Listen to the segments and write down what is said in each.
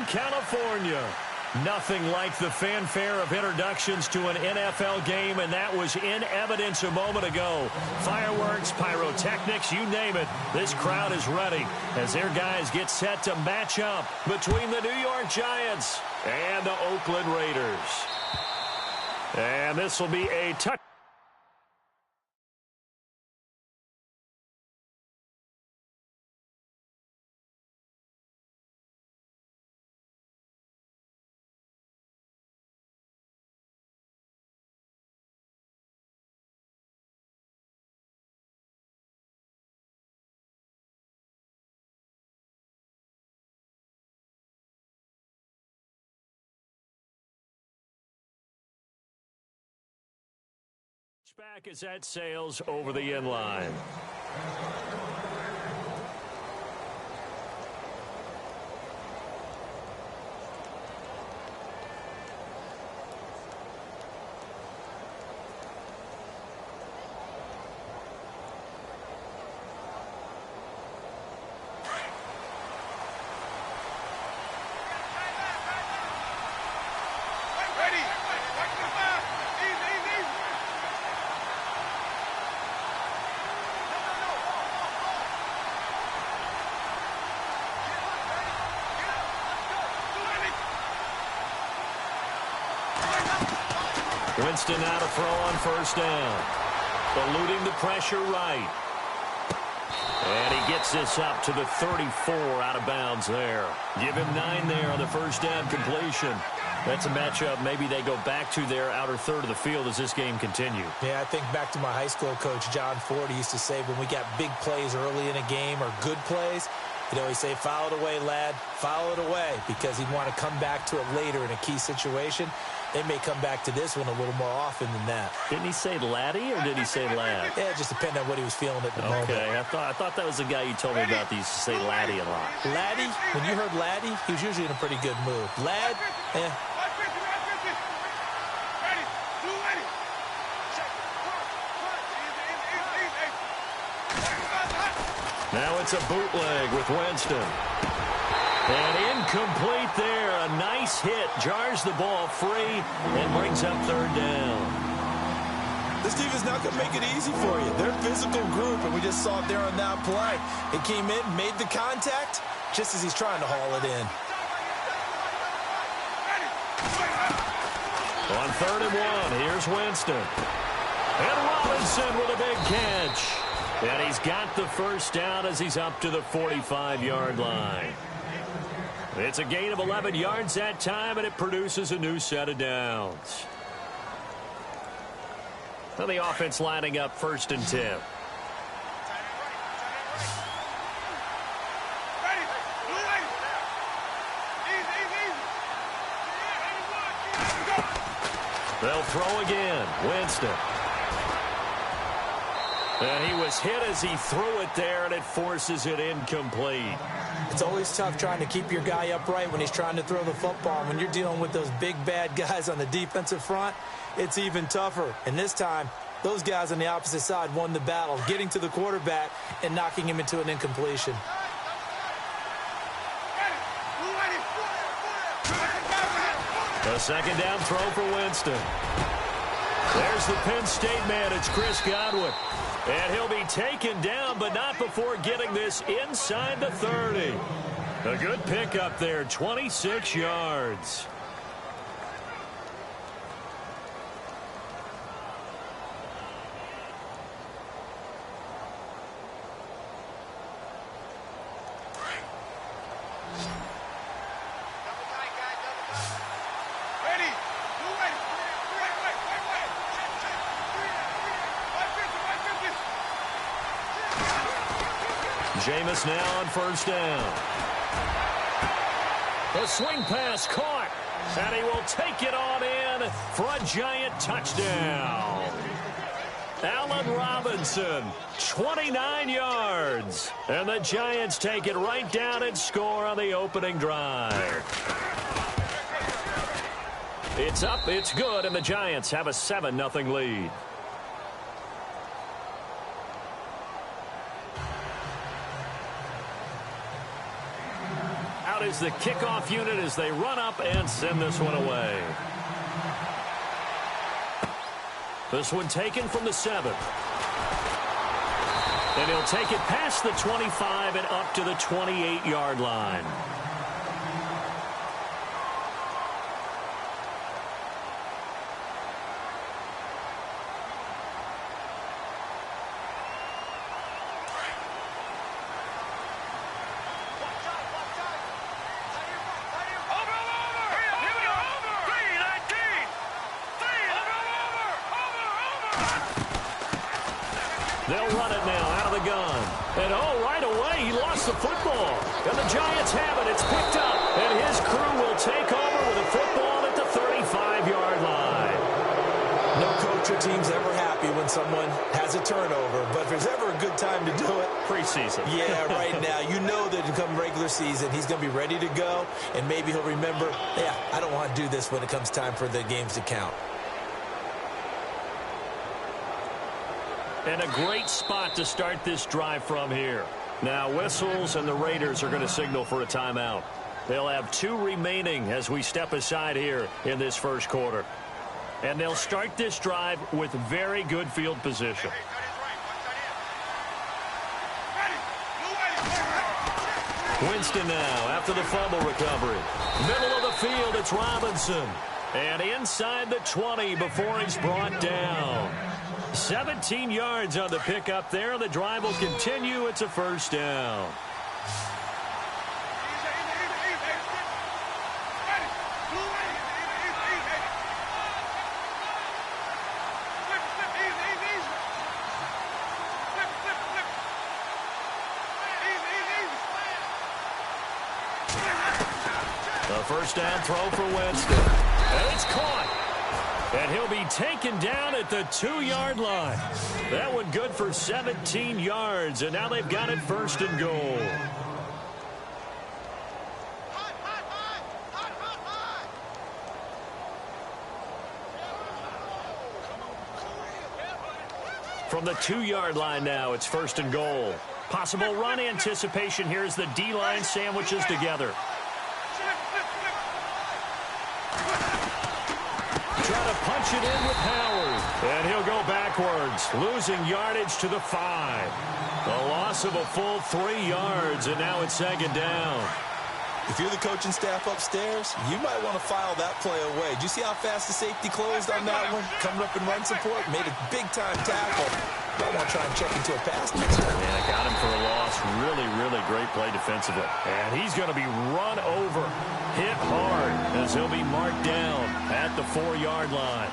Southern California. Nothing like the fanfare of introductions to an NFL game, and that was in evidence a moment ago. Fireworks, pyrotechnics, you name it. This crowd is ready as their guys get set to match up between the New York Giants and the Oakland Raiders. And this will be a touch. Back as that sails over the end line. Winston now to throw on first down. Eluding the pressure right. And he gets this up to the 34 out of bounds there. Give him 9 there on the first down completion. That's a matchup maybe they go back to their outer third of the field as this game continues. Yeah, I think back to my high school coach, John Ford. He used to say when we got big plays early in a game or good plays, he'd always say, foul it away, lad, foul it away, because he'd want to come back to it later in a key situation. They may come back to this one a little more often than that. Didn't he say laddie or did he say lad? Yeah, it just depended on what he was feeling at the moment. Okay, I thought that was the guy you told me about that used to say laddie a lot. Laddie, when you heard laddie, he was usually in a pretty good mood. Lad, Now it's a bootleg with Winston. And incomplete there. A nice hit. Jars the ball free and brings up third down. this team is not going to make it easy for you. They're a physical group, and we just saw it there on that play. It came in, made the contact, just as he's trying to haul it in. On 3rd and 1, here's Winston. And Robinson with a big catch. And he's got the first down as he's up to the 45-yard line. It's a gain of 11 yards that time, and it produces a new set of downs. Well, the offense lining up 1st and 10. They'll throw again. Winston. And he was hit as he threw it there, and it forces it incomplete. It's always tough trying to keep your guy upright when he's trying to throw the football. When you're dealing with those big, bad guys on the defensive front, it's even tougher. And this time, those guys on the opposite side won the battle, getting to the quarterback and knocking him into an incompletion. A 2nd down throw for Winston. There's the Penn State man. It's Chris Godwin. And he'll be taken down, but not before getting this inside the 30. A good pickup there, 26 yards. Jameis now on 1st down. The swing pass caught, and he will take it on in for a giant touchdown. Allen Robinson, 29 yards. And the Giants take it right down and score on the opening drive. It's up, it's good, and the Giants have a 7-0 lead. is the kickoff unit as they run up and send this one away. This one taken from the 7. And he'll take it past the 25 and up to the 28-yard line. They'll run it now out of the gun. And, right away, he lost the football. And the Giants have it. It's picked up. And his crew will take over with a football at the 35-yard line. No coach or team's ever happy when someone has a turnover. But if there's ever a good time to do it, preseason. Yeah, right now. You know that come regular season, he's going to be ready to go. And maybe he'll remember, yeah, I don't want to do this when it comes time for the games to count. And a great spot to start this drive from here. Now whistles and the Raiders are going to signal for a timeout. They'll have 2 remaining as we step aside here in this first quarter. And they'll start this drive with very good field position. Winston now after the fumble recovery. Middle of the field, it's Robinson. And inside the 20 before he's brought down. 17 yards on the pickup there. The drive will continue. It's a first down. The first down throw for Winston. And it's caught. And he'll be taken down at the 2-yard line. That one good for 17 yards, and now they've got it first and goal. From the 2-yard line now, it's first and goal. Possible run anticipation here as the D-line sandwiches together. Trying to punch it in with Howard. And he'll go backwards, losing yardage to the 5. A loss of a full 3 yards, and now it's second down. If you're the coaching staff upstairs, you might want to file that play away. Do you see how fast the safety closed on that one? Coming up in run support, made a big-time tackle. Might want to try and check into a pass next time. And it got him for a loss. Really, really great play defensively. And he's going to be run over, hit hard, as he'll be marked down at the 4-yard line.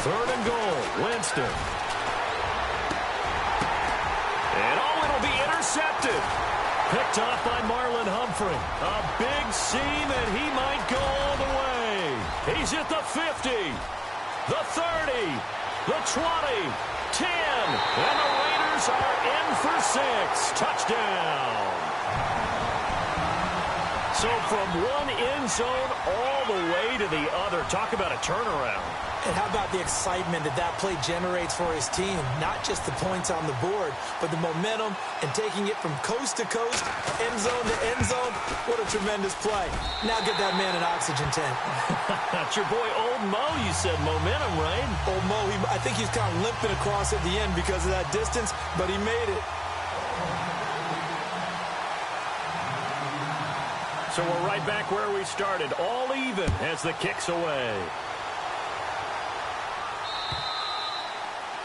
Third and goal, Winston. And it'll be intercepted. Picked off by Marlon Humphrey. A big seam, and he might go all the way. He's at the 50, the 30, the 20, 10, and the Raiders are in for 6. Touchdown. So from one end zone all the way to the other. Talk about a turnaround. And how about the excitement that play generates for his team? Not just the points on the board, but the momentum and taking it from coast to coast, end zone to end zone. What a tremendous play. Now get that man an oxygen tank. That's your boy Old Mo. You said momentum, right? Old Mo, I think he's kind of limping across at the end because of that distance, but he made it. So we're right back where we started, all even as the kick's away.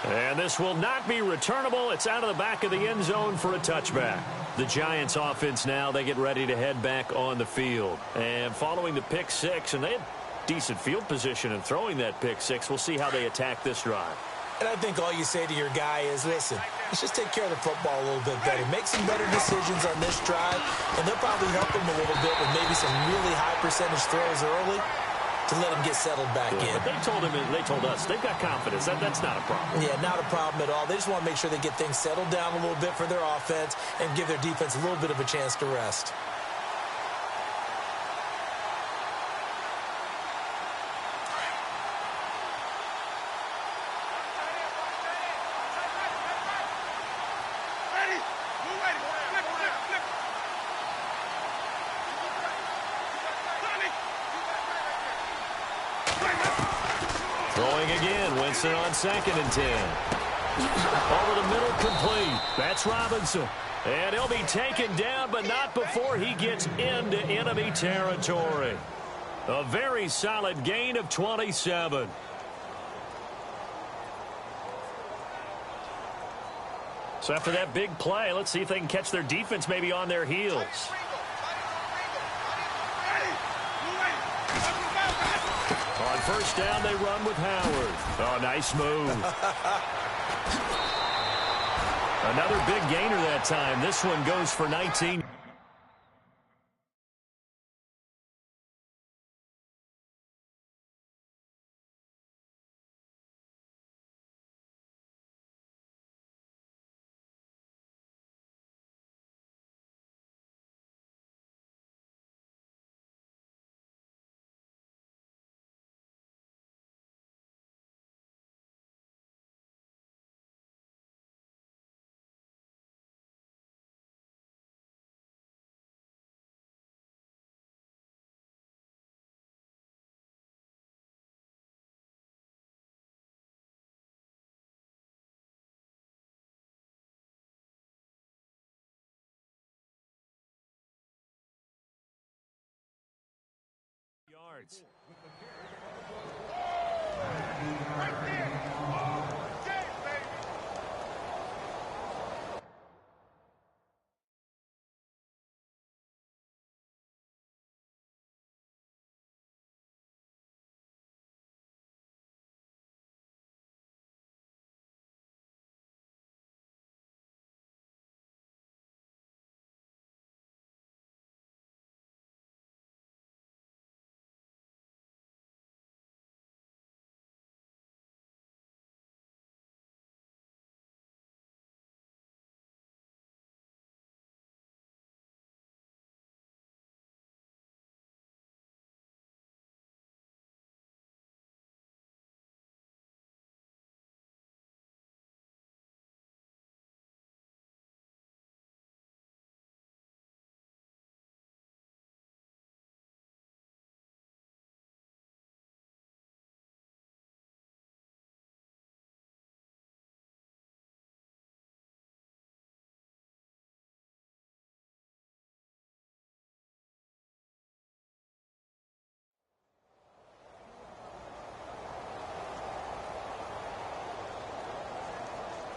And this will not be returnable. It's out of the back of the end zone for a touchback. The Giants offense now, they get ready to head back on the field. And following the pick 6, and they had decent field position in throwing that pick 6. We'll see how they attack this drive. And I think all you say to your guy is, listen, let's just take care of the football a little bit better. Make some better decisions on this drive, and they'll probably help him a little bit with maybe some really high percentage throws early. to let him get settled back in. But they told us they've got confidence. That's not a problem. Yeah, not a problem at all. They just want to make sure they get things settled down a little bit for their offense and give their defense a little bit of a chance to rest. Throwing again, Winston on 2nd and 10. Over the middle, complete. That's Robinson. And he'll be taken down, but not before he gets into enemy territory. A very solid gain of 27. So after that big play, let's see if they can catch their defense maybe on their heels. On 1st down, they run with Howard. Oh, nice move. Another big gainer that time. This one goes for 19. Yards.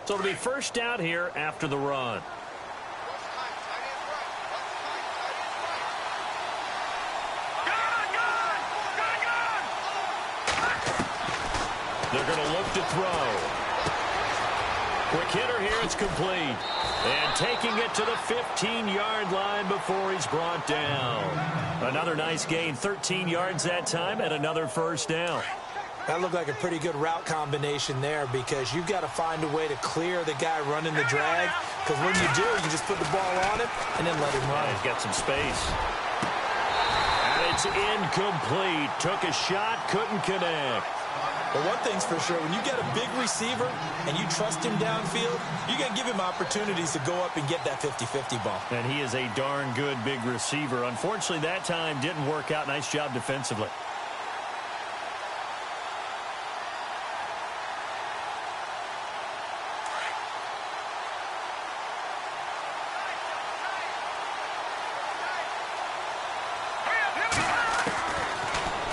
So it'll be 1st down here after the run. They're going to look to throw. Quick hitter here, it's complete. And taking it to the 15-yard line before he's brought down. Another nice gain, 13 yards that time, and another 1st down. That looked like a pretty good route combination there because you've got to find a way to clear the guy running the drag, because when you do, you just put the ball on him and then let him run. Yeah, he's got some space. And it's incomplete. Took a shot, couldn't connect. But one thing's for sure, when you get a big receiver and you trust him downfield, you're going to give him opportunities to go up and get that 50-50 ball. And he is a darn good big receiver. Unfortunately, that time didn't work out. Nice job defensively.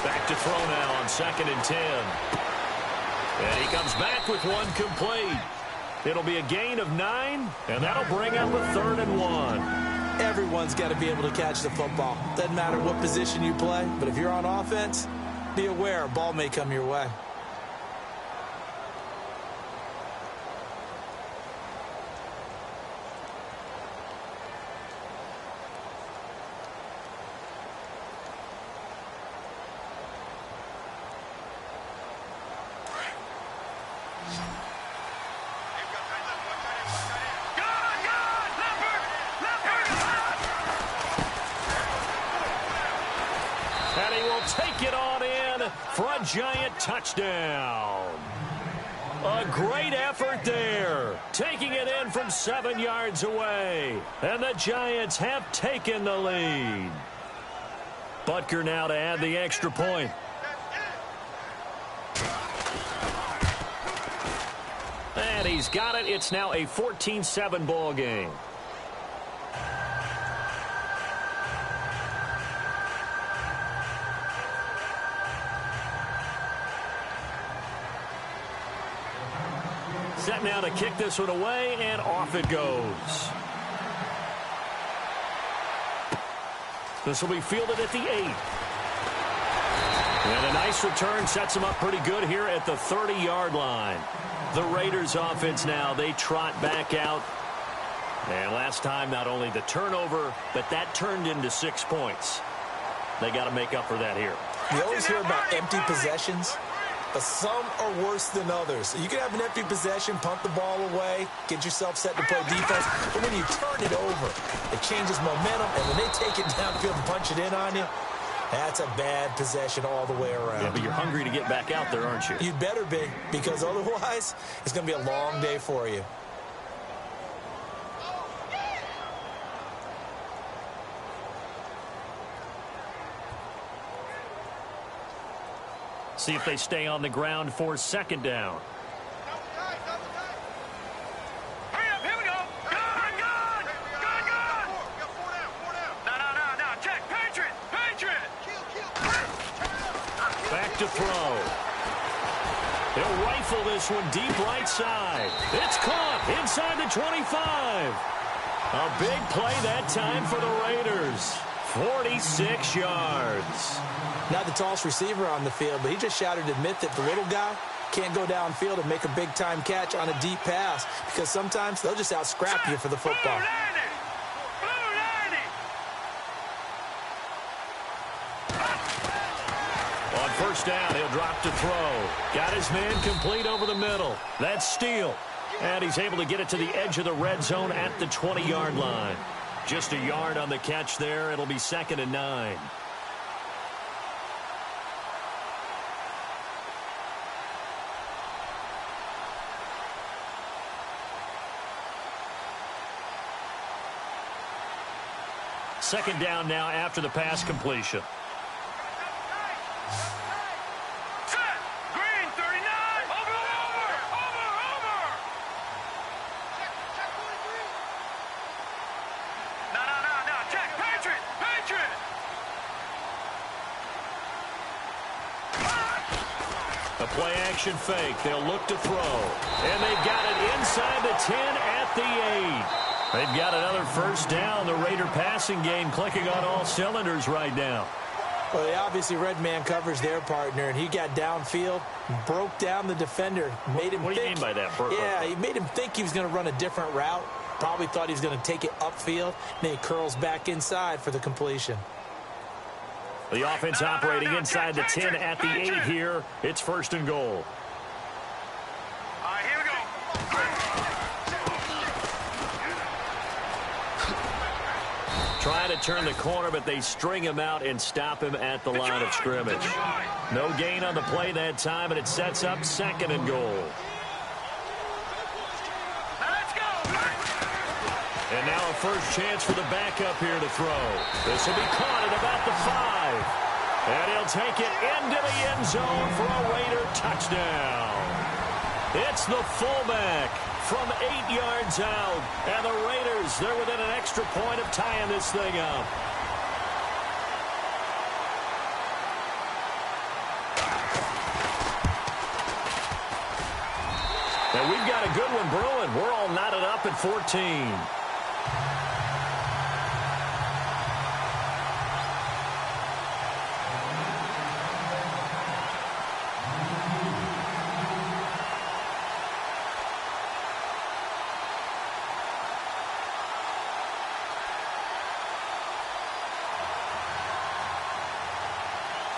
Back to throw now on 2nd and 10. And he comes back with one complete. It'll be a gain of 9, and that'll bring up a 3rd and 1. Everyone's got to be able to catch the football. Doesn't matter what position you play, but if you're on offense, be aware a ball may come your way. And he will take it on in for a giant touchdown. A great effort there, taking it in from 7 yards away. And the Giants have taken the lead. Butker now to add the extra point. And he's got it. It's now a 14-7 ball game. Set now to kick this one away, and off it goes. This will be fielded at the 8. And a nice return sets him up pretty good here at the 30-yard line. The Raiders offense now, they trot back out. And last time, not only the turnover, but that turned into 6 points. They got to make up for that here. You always hear about empty possessions, but some are worse than others. You can have an empty possession, punt the ball away, get yourself set to play defense, but when you turn it over, it changes momentum, and when they take it downfield and punch it in on you, that's a bad possession all the way around. Yeah, but you're hungry to get back out there, aren't you? You'd better be, because otherwise, it's going to be a long day for you. See if they stay on the ground for second down. Hurry up, here we go. Good. No. Check. Patriot. Back to throw. He'll rifle this one deep right side. It's caught inside the 25. A big play that time for the Raiders. 46 yards. Not the tallest receiver on the field, but he just shouted to admit that the little guy can't go downfield and make a big-time catch on a deep pass because sometimes they'll just out-scrap you for the football. On first down, he'll drop to throw. Got his man complete over the middle. That's Steele. And he's able to get it to the edge of the red zone at the 20-yard line. Just a yard on the catch there. It'll be 2nd and 9. Second down now after the pass completion. Set. Green, 39. Over. No. Check. Patriot. A play-action fake. They'll look to throw. And they've got it inside the 10 at the 8. They've got another first down. The Raider passing game clicking on all cylinders right now. Well, they obviously read man coverage their partner, and he got downfield, broke down the defender, made him What do you mean by that? Yeah, he made him think he was going to run a different route. Probably thought he was going to take it upfield. Then he curls back inside for the completion. The offense operating inside the 10 at the 8 here. It's 1st and goal. All right, here we go. Trying to turn the corner, but they string him out and stop him at the line of scrimmage. No gain on the play that time, and it sets up 2nd and goal. Now let's go. And now a first chance for the backup here to throw. This will be caught at about the 5. And he'll take it into the end zone for a Raider touchdown. It's the fullback from 8 yards out. And the Raiders, they're within an extra point of tying this thing up. And we've got a good one brewing. We're all knotted up at 14.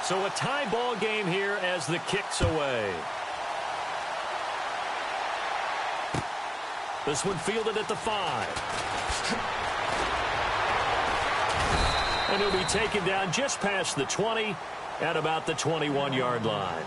So a tie ball game here as the kick's away. This one fielded at the 5. And he'll be taken down just past the 20 at about the 21-yard line.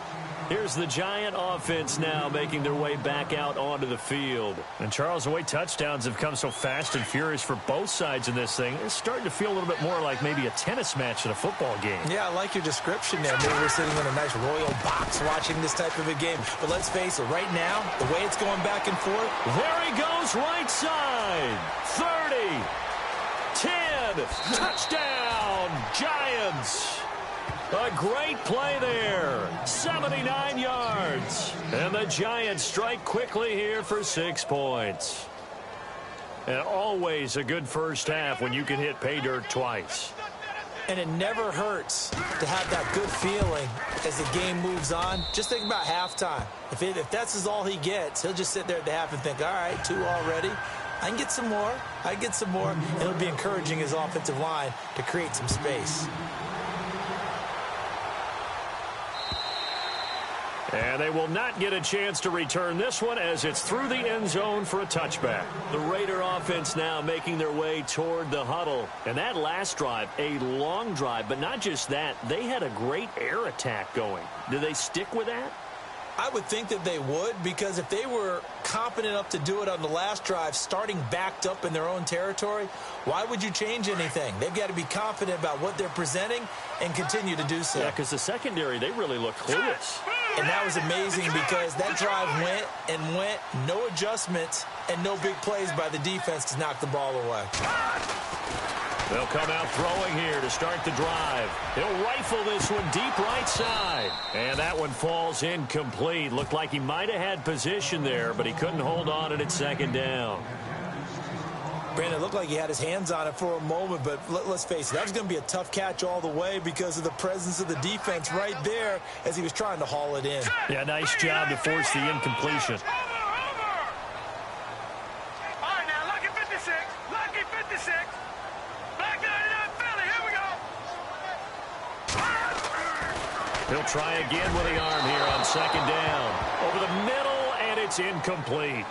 Here's the Giant offense now making their way back out onto the field. And, Charles, the way touchdowns have come so fast and furious for both sides in this thing, it's starting to feel a little bit more like maybe a tennis match in a football game. Yeah, I like your description there. Maybe we're sitting in a nice royal box watching this type of a game. But let's face it, right now, the way it's going back and forth. There he goes, right side. 30. 10. Touchdown, Giants. A great play there. 79 yards. And the Giants strike quickly here for 6 points. And always a good first half when you can hit pay dirt twice. And it never hurts to have that good feeling as the game moves on. Just think about halftime. If that's all he gets, he'll just sit there at the half and think, all right, 2 already. I can get some more. I can get some more. And it'll be encouraging his offensive line to create some space. And they will not get a chance to return this one as it's through the end zone for a touchback. The Raider offense now making their way toward the huddle. And that last drive, a long drive, but not just that. They had a great air attack going. Do they stick with that? I would think that they would, because if they were confident enough to do it on the last drive, starting backed up in their own territory, why would you change anything? They've got to be confident about what they're presenting and continue to do so. Yeah, because the secondary, they really look clueless. And that was amazing because that drive went and went, no adjustments and no big plays by the defense to knock the ball away. They'll come out throwing here to start the drive. He'll rifle this one deep right side. And that one falls incomplete. Looked like he might have had position there, but he couldn't hold on at second down. Brandon, it looked like he had his hands on it for a moment, but let's face it, that was going to be a tough catch all the way because of the presence of the defense right there as he was trying to haul it in. Yeah, nice job to force the incompletion. All right, now, lucky 56. Lucky 56. Black 99 Philly. Here we go. He'll try again with the arm here on second down. Over the middle, and it's incomplete.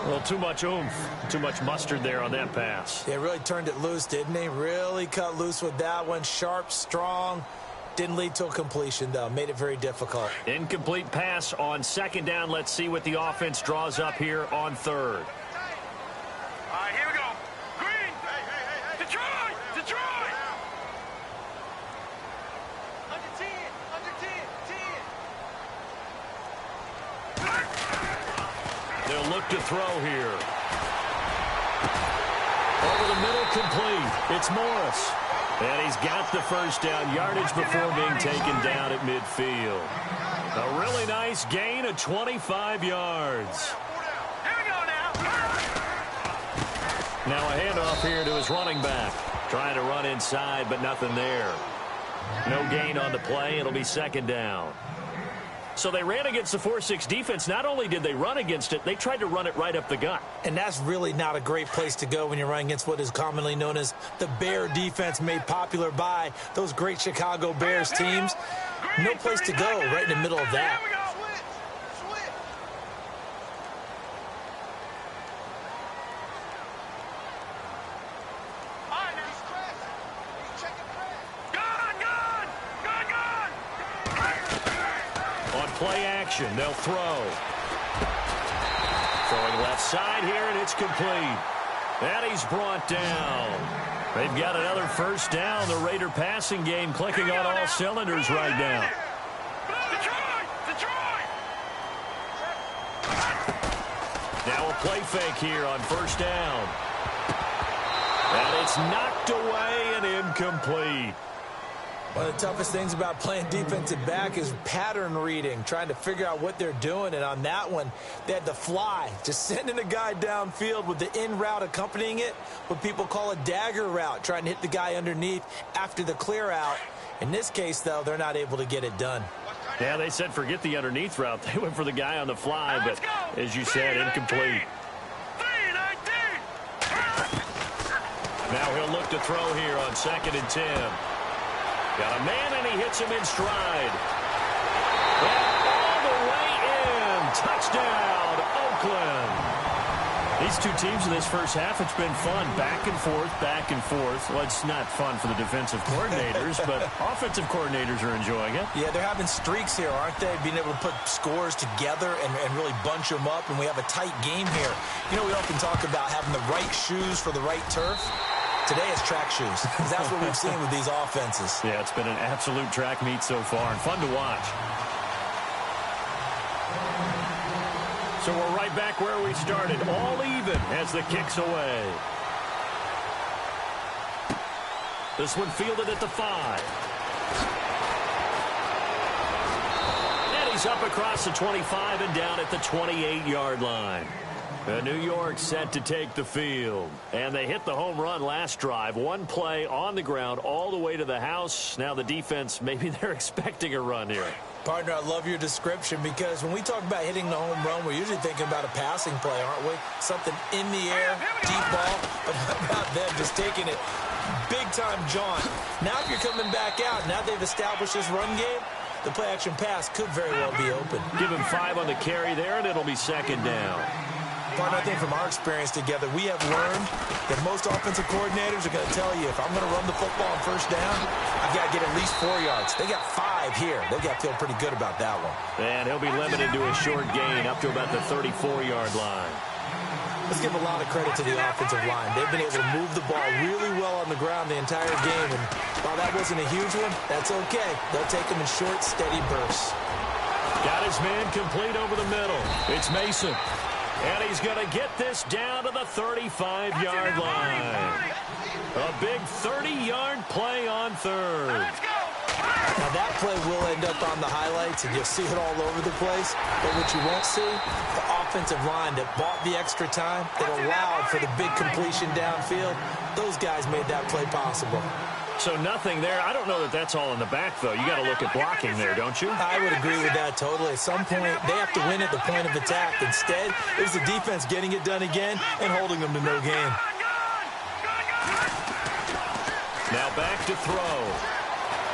Well, too much oomph, too much mustard there on that pass. They really turned it loose, didn't they? Really cut loose with that one. Sharp, strong. Didn't lead to a completion, though. Made it very difficult. Incomplete pass on second down. Let's see what the offense draws up here on third. All right, here we go. Green. Detroit. Detroit. Under 10. Under 10. 10. They'll look to throw here. Over the middle, complete. It's Morris. And he's got the first down yardage before being taken down at midfield. A really nice gain of 25 yards. Here we go now. Now a handoff here to his running back. Trying to run inside, but nothing there. No gain on the play. It'll be second down. So they ran against the 4-6 defense. Not only did they run against it, they tried to run it right up the gut. And that's really not a great place to go when you're running against what is commonly known as the Bear defense, made popular by those great Chicago Bears teams. No place to go right in the middle of that. Play action. They'll throw. Throwing left side here, and it's complete. And he's brought down. They've got another first down. The Raider passing game clicking on all cylinders right now. Detroit! Now a play fake here on first down. And it's knocked away and incomplete. One of the toughest things about playing defensive back is pattern reading, trying to figure out what they're doing. And on that one, they had the fly, just sending a guy downfield with the in route accompanying it, what people call a dagger route, trying to hit the guy underneath after the clear out. In this case, though, they're not able to get it done. Yeah, they said forget the underneath route. They went for the guy on the fly, but as you said, incomplete. Now he'll look to throw here on 2nd and 10. Got a man, and he hits him in stride. And all the way in. Touchdown, Oakland. These two teams in this first half, it's been fun. Back and forth, back and forth. Well, it's not fun for the defensive coordinators, but offensive coordinators are enjoying it. Yeah, they're having streaks here, aren't they? Being able to put scores together and really bunch them up, and we have a tight game here. You know, we often talk about having the right shoes for the right turf. Today it's track shoes, because that's what we've seen with these offenses. Yeah, it's been an absolute track meet so far, and fun to watch. So we're right back where we started, all even as the kick's away. This one fielded at the 5. And he's up across the 25 and down at the 28-yard line. New York set to take the field. And they hit the home run last drive. One play on the ground all the way to the house. Now the defense, maybe they're expecting a run here. Partner, I love your description, because when we talk about hitting the home run, we're usually thinking about a passing play, aren't we? Something in the air, deep ball. But how about them just taking it big-time jaunt? Now if you're coming back out, now they've established this run game, the play-action pass could very well be open. Give him 5 on the carry there, and it'll be second down. Partner, I think from our experience together, we have learned that most offensive coordinators are going to tell you, if I'm going to run the football on first down, I've got to get at least 4 yards. They got 5 here. They've got to feel pretty good about that one. And he'll be limited to a short gain up to about the 34-yard line. Let's give a lot of credit to the offensive line. They've been able to move the ball really well on the ground the entire game. And while that wasn't a huge one, that's okay. They'll take them in short, steady bursts. Got his man complete over the middle. It's Mason. And he's going to get this down to the 35-yard line. A big 30-yard play on third. Now, that play will end up on the highlights, and you'll see it all over the place. But what you won't see, the offensive line that bought the extra time, that allowed for the big completion downfield, those guys made that play possible. So nothing there. I don't know that that's all in the back, though. You got to look at blocking there, don't you? I would agree with that totally. At some point, they have to win at the point of attack. Instead, it was the defense getting it done again and holding them to no gain. Now back to throw.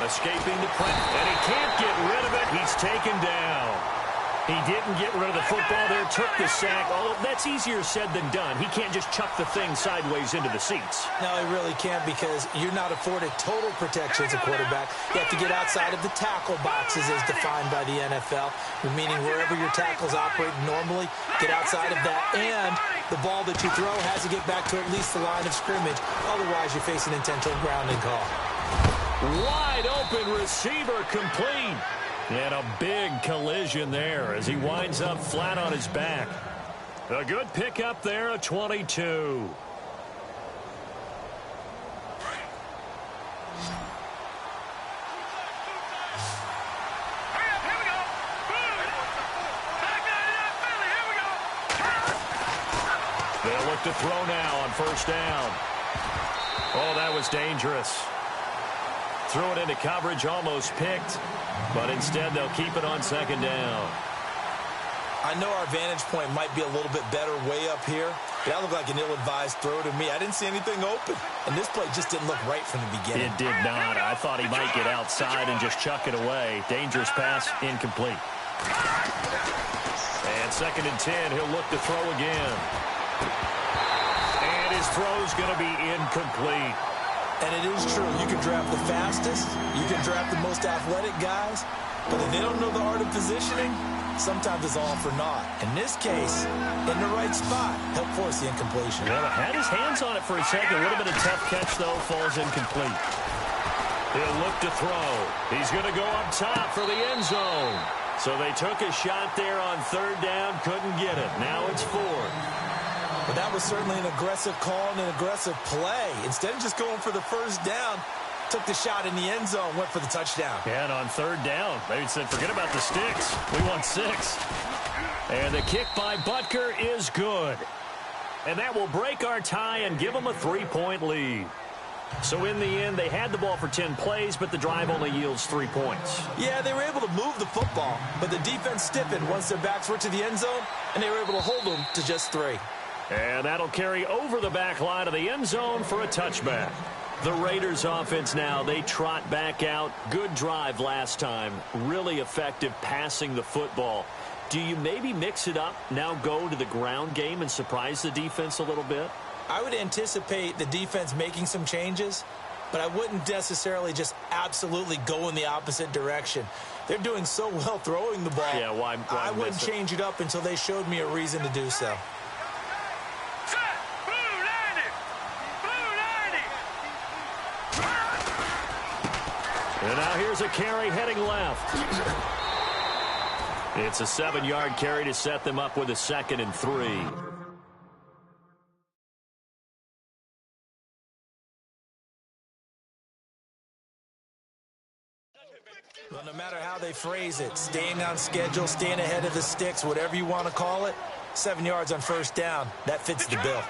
Escaping the press, and he can't get rid of it. He's taken down. He didn't get rid of the football there, took the sack. Although that's easier said than done. He can't just chuck the thing sideways into the seats. No, he really can't, because you're not afforded total protection as a quarterback. You have to get outside of the tackle boxes as defined by the NFL, meaning wherever your tackles operate normally, get outside of that. And the ball that you throw has to get back to at least the line of scrimmage. Otherwise, you face an intentional grounding call. Wide open receiver complete. And a big collision there as he winds up flat on his back. A good pickup there, a 22. They'll look to throw now on first down. Oh, that was dangerous. Threw it into coverage, almost picked. But instead, they'll keep it on second down. I know our vantage point might be a little bit better way up here. But that looked like an ill-advised throw to me. I didn't see anything open. And this play just didn't look right from the beginning. It did not. I thought he might get outside and just chuck it away. Dangerous pass, incomplete. And second and 10, he'll look to throw again. And his throw's going to be incomplete. And it is true. You can draft the fastest. You can draft the most athletic guys. But if they don't know the art of positioning, sometimes it's all for naught. In this case, in the right spot, he'll force the incompletion. Well, had his hands on it for a second. A little bit of tough catch, though, falls incomplete. He'll look to throw. He's going to go up top for the end zone. So they took a shot there on third down, couldn't get it. Now it's fourth. But that was certainly an aggressive call and an aggressive play. Instead of just going for the first down, took the shot in the end zone, went for the touchdown. And on third down, they said, forget about the sticks. We want 6. And the kick by Butker is good. And that will break our tie and give them a 3-point lead. So in the end, they had the ball for 10 plays, but the drive only yields 3 points. Yeah, they were able to move the football, but the defense stiffened once their backs were to the end zone, and they were able to hold them to just 3. And that'll carry over the back line of the end zone for a touchback. The Raiders offense now, they trot back out. Good drive last time. Really effective passing the football. Do you maybe mix it up, now go to the ground game and surprise the defense a little bit? I would anticipate the defense making some changes, but I wouldn't necessarily just absolutely go in the opposite direction. They're doing so well throwing the ball. Yeah, why I wouldn't change it up until they showed me a reason to do so. And now here's a carry heading left. It's a 7-yard carry to set them up with a 2nd and 3. Well, no matter how they phrase it, staying on schedule, staying ahead of the sticks, whatever you want to call it, 7 yards on first down, that fits the bill.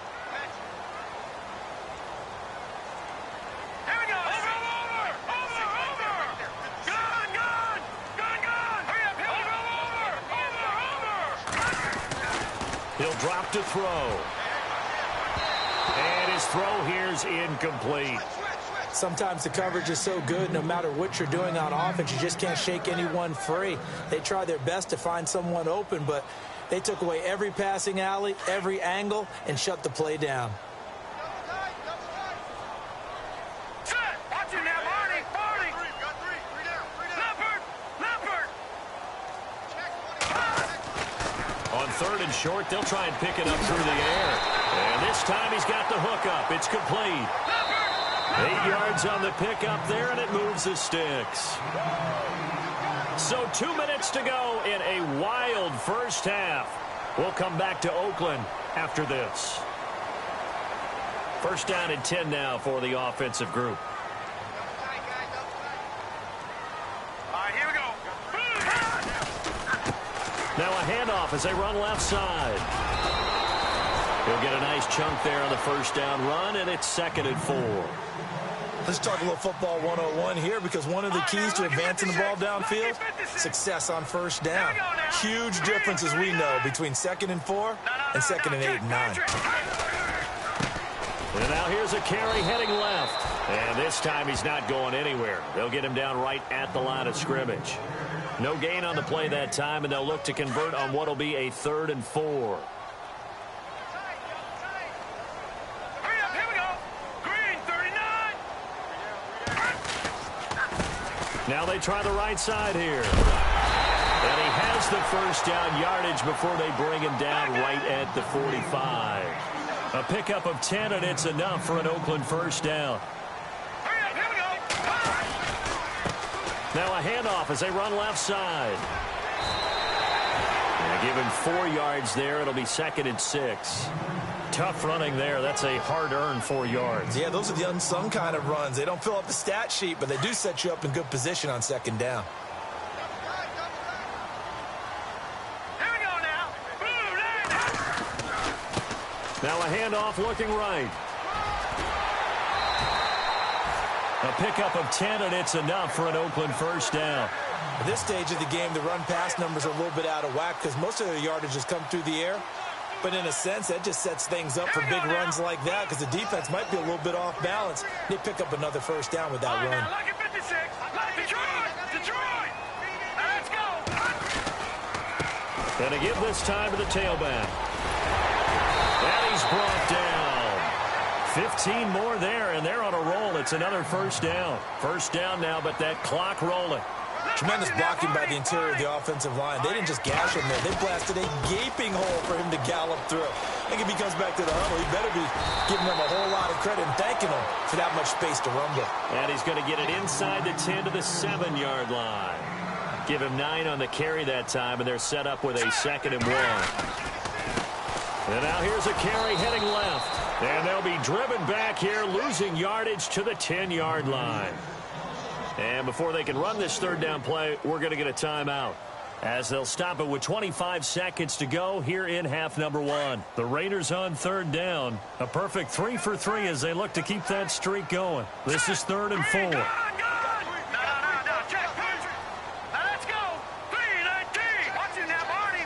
He'll drop to throw. And his throw here's incomplete. Sometimes the coverage is so good, no matter what you're doing on offense, you just can't shake anyone free. They try their best to find someone open, but they took away every passing alley, every angle, and shut the play down. On 3rd and short, they'll try and pick it up through the air. And this time he's got the hook up. It's complete. 8 yards on the pickup there, and it moves the sticks. So 2 minutes to go in a wild first half. We'll come back to Oakland after this. First down and 10 now for the offensive group. Now a handoff as they run left side. He'll get a nice chunk there on the first down run, and it's 2nd and 4. Let's talk a little football 101 here, because one of the keys to advancing the ball downfield, success on first down. Huge difference, as we know, between 2nd and 4 and 2nd and 8 and 9. And now here's a carry heading left. And this time he's not going anywhere. They'll get him down right at the line of scrimmage. No gain on the play that time, and they'll look to convert on what will be a 3rd and 4. Now they try the right side here. And he has the first down yardage before they bring him down right at the 45. A pickup of 10, and it's enough for an Oakland first down. Now a handoff as they run left side. And give him 4 yards there. It'll be 2nd and 6. Tough running there. That's a hard-earned 4 yards. Yeah, those are the unsung kind of runs. They don't fill up the stat sheet, but they do set you up in good position on 2nd down. Here we go now. Now a handoff looking right. A pickup of 10, and it's enough for an Oakland first down. At this stage of the game, the run-pass numbers are a little bit out of whack because most of their yardage has come through the air. But in a sense, that just sets things up for big runs like that because the defense might be a little bit off balance. They pick up another first down with that run. Lucky 56. Detroit. Let's go. And to give this time to the tailback. And he's brought down. 15 more there, and they're on a roll. It's another first down. First down now, but that clock rolling. Tremendous blocking by the interior of the offensive line. They didn't just gash him there. They blasted a gaping hole for him to gallop through. I think if he comes back to the huddle, he better be giving them a whole lot of credit and thanking them for that much space to rumble. And he's going to get it inside the 10 to the 7-yard line. Give him 9 on the carry that time, and they're set up with a 2nd and 1. And now here's a carry heading left. And they'll be driven back here, losing yardage to the 10-yard line. And before they can run this third down play, we're going to get a timeout, as they'll stop it with 25 seconds to go here in half number 1. The Raiders on 3rd down. A perfect 3 for 3 as they look to keep that streak going. This is 3rd and 4. No, check. Now let's go. 3-19. Watch it now, Barney.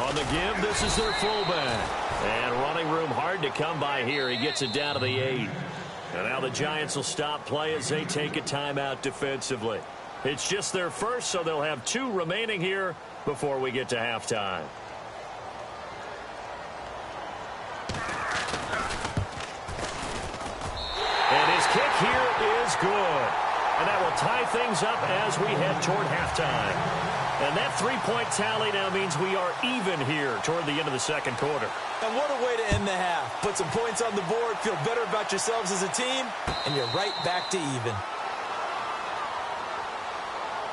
On the give, this is their fullback. And running room hard to come by here. He gets it down to the 8. And now the Giants will stop play as they take a timeout defensively. It's just their first, so they'll have 2 remaining here before we get to halftime. And his kick here is good. And that will tie things up as we head toward halftime. And that 3-point tally now means we are even here toward the end of the second quarter. And what a way to end the half. Put some points on the board, feel better about yourselves as a team, and you're right back to even.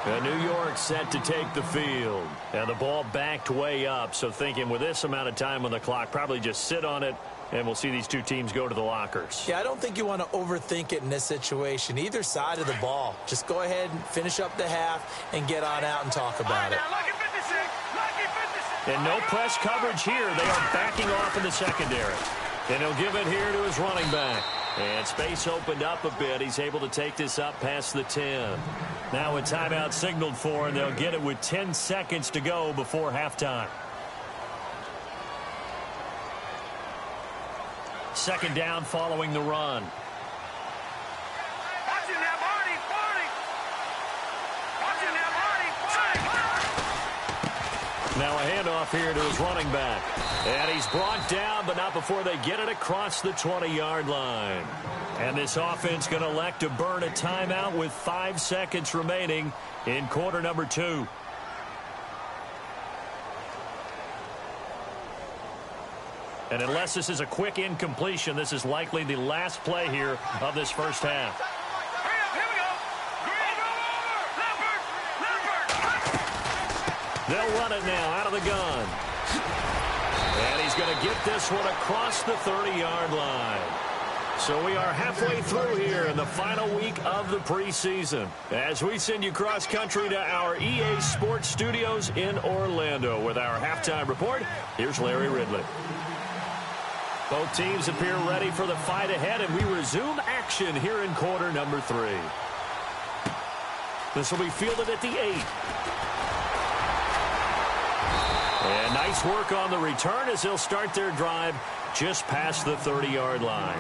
And New York set to take the field. And the ball backed way up, so thinking with this amount of time on the clock, probably just sit on it, and we'll see these 2 teams go to the lockers. Yeah, I don't think you want to overthink it in this situation. Either side of the ball. Just go ahead and finish up the half and get on out and talk about it. And no press coverage here. They are backing off in the secondary. And he'll give it here to his running back. And space opened up a bit. He's able to take this up past the 10. Now a timeout signaled for, and they'll get it with 10 seconds to go before halftime. Second down following the run. Now a handoff here to his running back. And he's brought down, but not before they get it across the 20-yard line. And this offense going to elect to burn a timeout with 5 seconds remaining in quarter number 2. And unless this is a quick incompletion, this is likely the last play here of this first half. They'll run it now out of the gun. And he's going to get this one across the 30-yard line. So we are halfway through here in the final week of the preseason as we send you cross-country to our EA Sports Studios in Orlando with our halftime report. Here's Larry Ridley. Both teams appear ready for the fight ahead, and we resume action here in quarter number 3. This will be fielded at the 8. And nice work on the return as they'll start their drive just past the 30-yard line.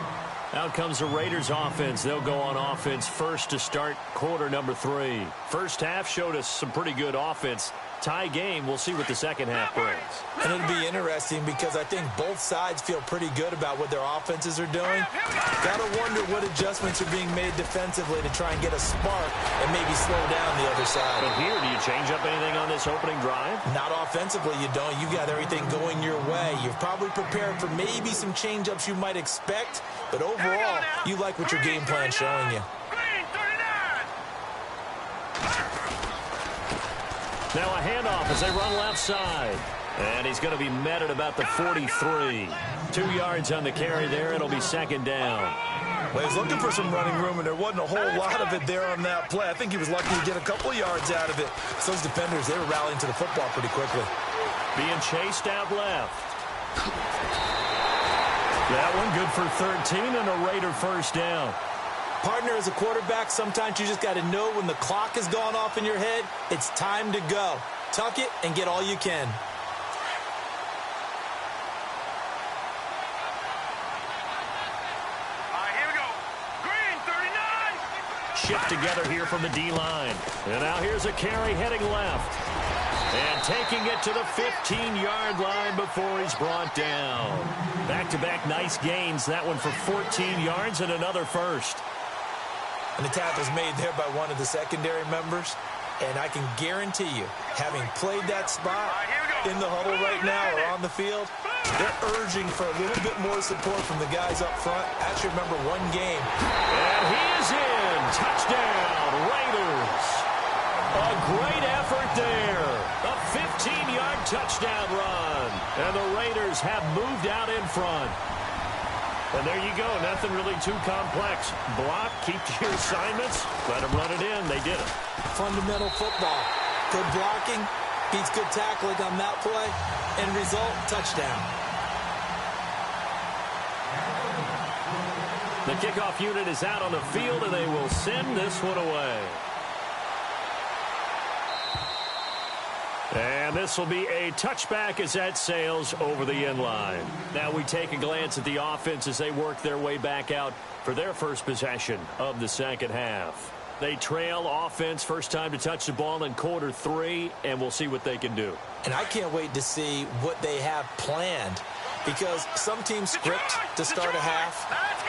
Out comes the Raiders offense. They'll go on offense first to start quarter number 3. First half showed us some pretty good offense. Tie game. We'll see what the second half brings. And it'll be interesting because I think both sides feel pretty good about what their offenses are doing. Got to wonder what adjustments are being made defensively to try and get a spark and maybe slow down the other side. But here, do you change up anything on this opening drive? Not offensively, you don't. You got everything going your way. You've probably prepared for maybe some change-ups you might expect, but overall, you like what your game plan's showing you. Now a handoff as they run left side. And he's going to be met at about the 43. 2 yards on the carry there. It'll be second down. Well, he's looking for some running room, and there wasn't a whole lot of it there on that play. I think he was lucky to get a couple of yards out of it. So those defenders, they were rallying to the football pretty quickly. Being chased out left. That one good for 13 and a Raider first down. Partner, as a quarterback, sometimes you just got to know when the clock has gone off in your head, it's time to go. Tuck it and get all you can. Here we go. Green, 39. Shift together here from the D-line. And now here's a carry heading left. And taking it to the 15-yard line before he's brought down. Back-to-back nice gains. That one for 14 yards and another first. And the tackle's made there by one of the secondary members. And I can guarantee you, having played that spot in the huddle right now or on the field, they're urging for a little bit more support from the guys up front. I actually remember one game. And he is in. Touchdown, Raiders. A great effort there. A 15-yard touchdown run. And the Raiders have moved out in front. And there you go. Nothing really too complex. Block, keep to your assignments, let them run it in. They did it. Fundamental football. Good blocking beats good tackling on that play. End result, touchdown. The kickoff unit is out on the field, and they will send this one away. And this will be a touchback as that sails over the end line. Now we take a glance at the offense as they work their way back out for their first possession of the second half. They trail offense first time to touch the ball in quarter 3, and we'll see what they can do. And I can't wait to see what they have planned, because some teams script to start a half.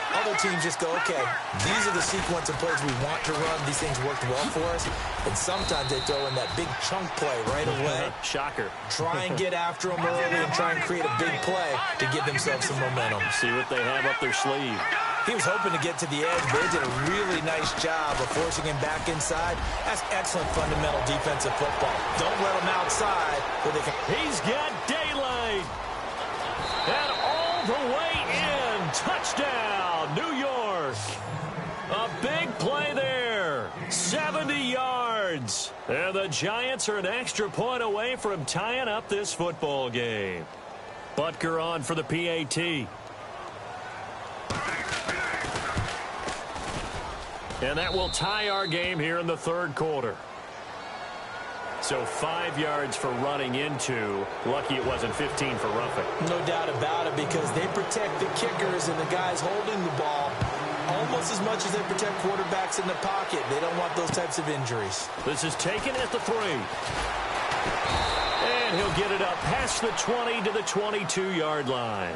Other teams just go, okay, these are the sequence of plays we want to run. These things worked well for us. And sometimes they throw in that big chunk play right away. Shocker. Try and get after them early and try and create a big play to give themselves some momentum. See what they have up their sleeve. He was hoping to get to the edge, but they did a really nice job of forcing him back inside. That's excellent fundamental defensive football. Don't let him outside where they can. He's got daylight. And all the way in. Touchdown, New York. A big play there. 70 yards. And the Giants are an extra point away from tying up this football game. Butker on for the PAT. And that will tie our game here in the third quarter. So 5 yards for running into. Lucky it wasn't 15 for roughing. No doubt about it, because they protect the kickers and the guys holding the ball almost as much as they protect quarterbacks in the pocket. They don't want those types of injuries. This is taken at the 3. And he'll get it up past the 20 to the 22-yard line.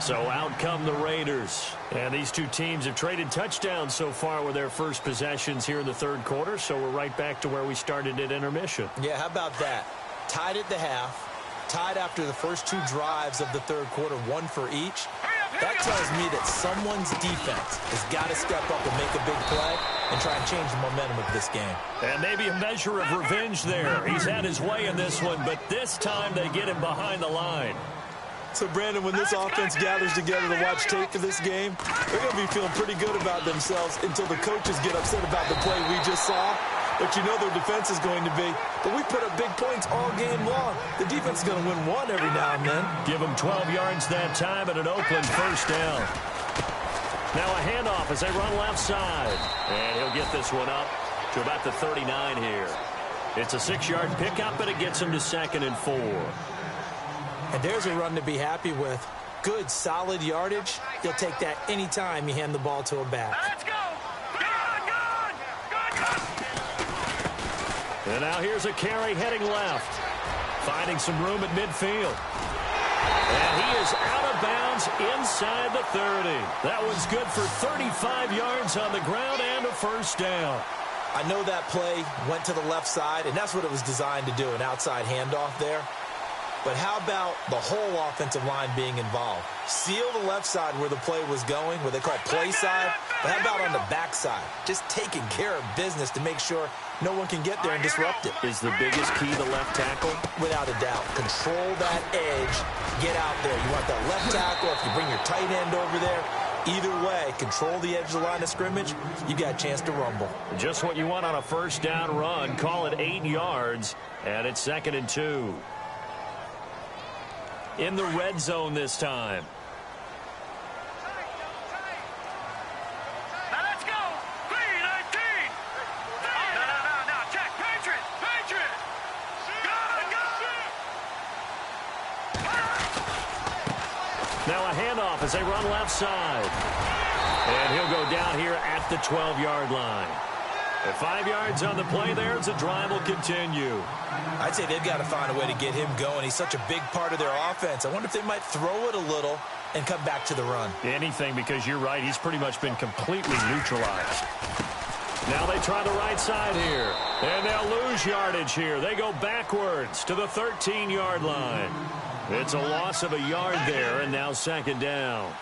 So out come the Raiders. And these two teams have traded touchdowns so far with their first possessions here in the third quarter. So we're right back to where we started at intermission. Yeah, how about that? Tied at the half. Tied after the first 2 drives of the third quarter, 1 for each. That tells me that someone's defense has got to step up and make a big play and try and change the momentum of this game. And maybe a measure of revenge there. He's had his way in this one, but this time they get him behind the line. So, Brandon, when this offense gathers together to watch tape for this game, they're going to be feeling pretty good about themselves until the coaches get upset about the play we just saw. But you know their defense is going to be. But we put up big points all game long. The defense is going to win one every now and then. Give them 12 yards that time and an Oakland first down. Now a handoff as they run left side. And he'll get this one up to about the 39 here. It's a 6-yard pickup, and it gets him to 2nd and 4. And there's a run to be happy with. Good, solid yardage. You'll take that any time you hand the ball to a back. Let's go! Good! And now here's a carry heading left. Finding some room at midfield. And he is out of bounds inside the 30. That one's good for 35 yards on the ground and a first down. I know that play went to the left side, and that's what it was designed to do, an outside handoff there. But how about the whole offensive line being involved? Seal the left side where the play was going, what they call play side. But how about on the back side? Just taking care of business to make sure no one can get there and disrupt it. Is the biggest key the left tackle? Without a doubt. Control that edge. Get out there. You want that left tackle. If you bring your tight end over there, either way, control the edge of the line of scrimmage, you got a chance to rumble. Just what you want on a first down run. Call it 8 yards, and it's 2nd and 2. In the red zone this time. Now let's go! 3-19! No, check! Patriot! Go! Now a handoff as they run left side. And he'll go down here at the 12-yard line. At 5 yards on the play there, the drive will continue. I'd say they've got to find a way to get him going. He's such a big part of their offense. I wonder if they might throw it a little and come back to the run. Anything, because you're right. He's pretty much been completely neutralized. Now they try the right side here. And they'll lose yardage here. They go backwards to the 13-yard line. It's a loss of a yard there, and now 2nd down.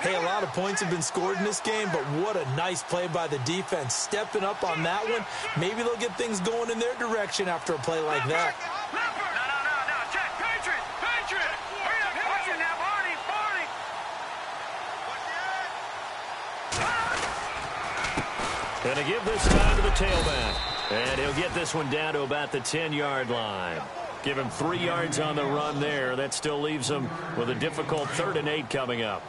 Hey, a lot of points have been scored in this game, but what a nice play by the defense. Stepping up on that one, maybe they'll get things going in their direction after a play like that. No, check! Patriot! Hurry up, watch it now, Barney! Gonna give this time to the tailback. And he'll get this one down to about the 10-yard line. Give him 3 yards on the run there. That still leaves him with a difficult 3rd and 8 coming up.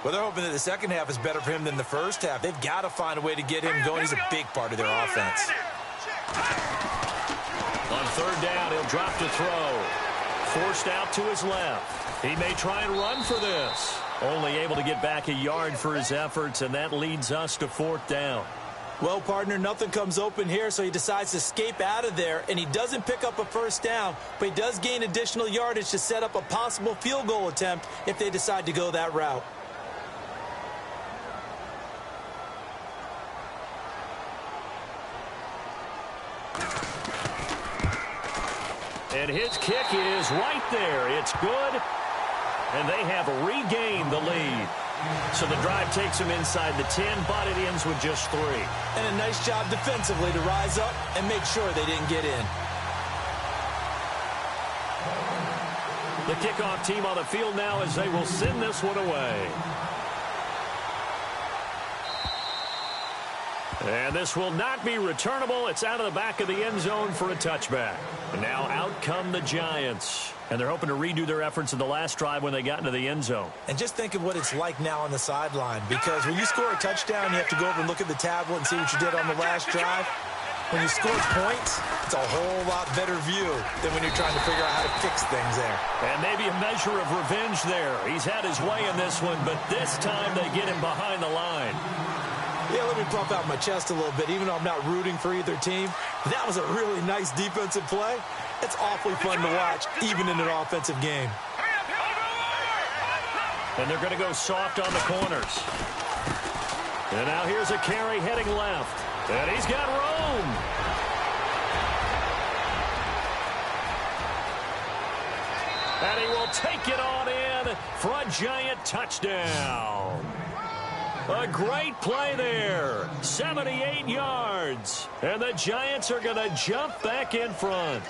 Well, they're hoping that the second half is better for him than the first half. They've got to find a way to get him going. He's a big part of their offense. On 3rd down, he'll drop to throw. Forced out to his left. He may try and run for this. Only able to get back a yard for his efforts, and that leads us to 4th down. Well, partner, nothing comes open here, so he decides to escape out of there, and he doesn't pick up a first down, but he does gain additional yardage to set up a possible field goal attempt if they decide to go that route. And his kick is right there. It's good, and they have regained the lead. So the drive takes them inside the 10, but it ends with just 3. And a nice job defensively to rise up and make sure they didn't get in. The kickoff team on the field now as they will send this one away. And this will not be returnable. It's out of the back of the end zone for a touchback. And now out come the Giants. And they're hoping to redo their efforts in the last drive when they got into the end zone. And just think of what it's like now on the sideline. Because when you score a touchdown, you have to go over and look at the tablet and see what you did on the last drive. When you score points, it's a whole lot better view than when you're trying to figure out how to fix things there. And maybe a measure of revenge there. He's had his way in this one, but this time they get him behind the line. Yeah, let me puff out my chest a little bit. Even though I'm not rooting for either team, that was a really nice defensive play. It's awfully fun to watch, even in an offensive game. And they're going to go soft on the corners. And now here's a carry heading left. And he's got room. And he will take it on in for a Giant touchdown. A great play there. 78 yards. And the Giants are going to jump back in front.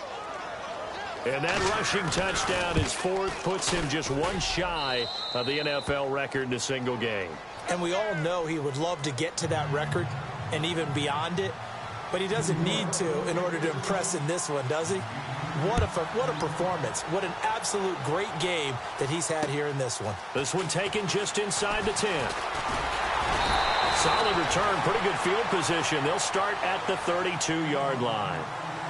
And that rushing touchdown, his 4th, puts him just one shy of the NFL record in a single game. And we all know he would love to get to that record and even beyond it, but he doesn't need to in order to impress in this one, does he? What a performance. What an absolute great game that he's had here in this one. This one taken just inside the 10. Solid return, pretty good field position. They'll start at the 32-yard line.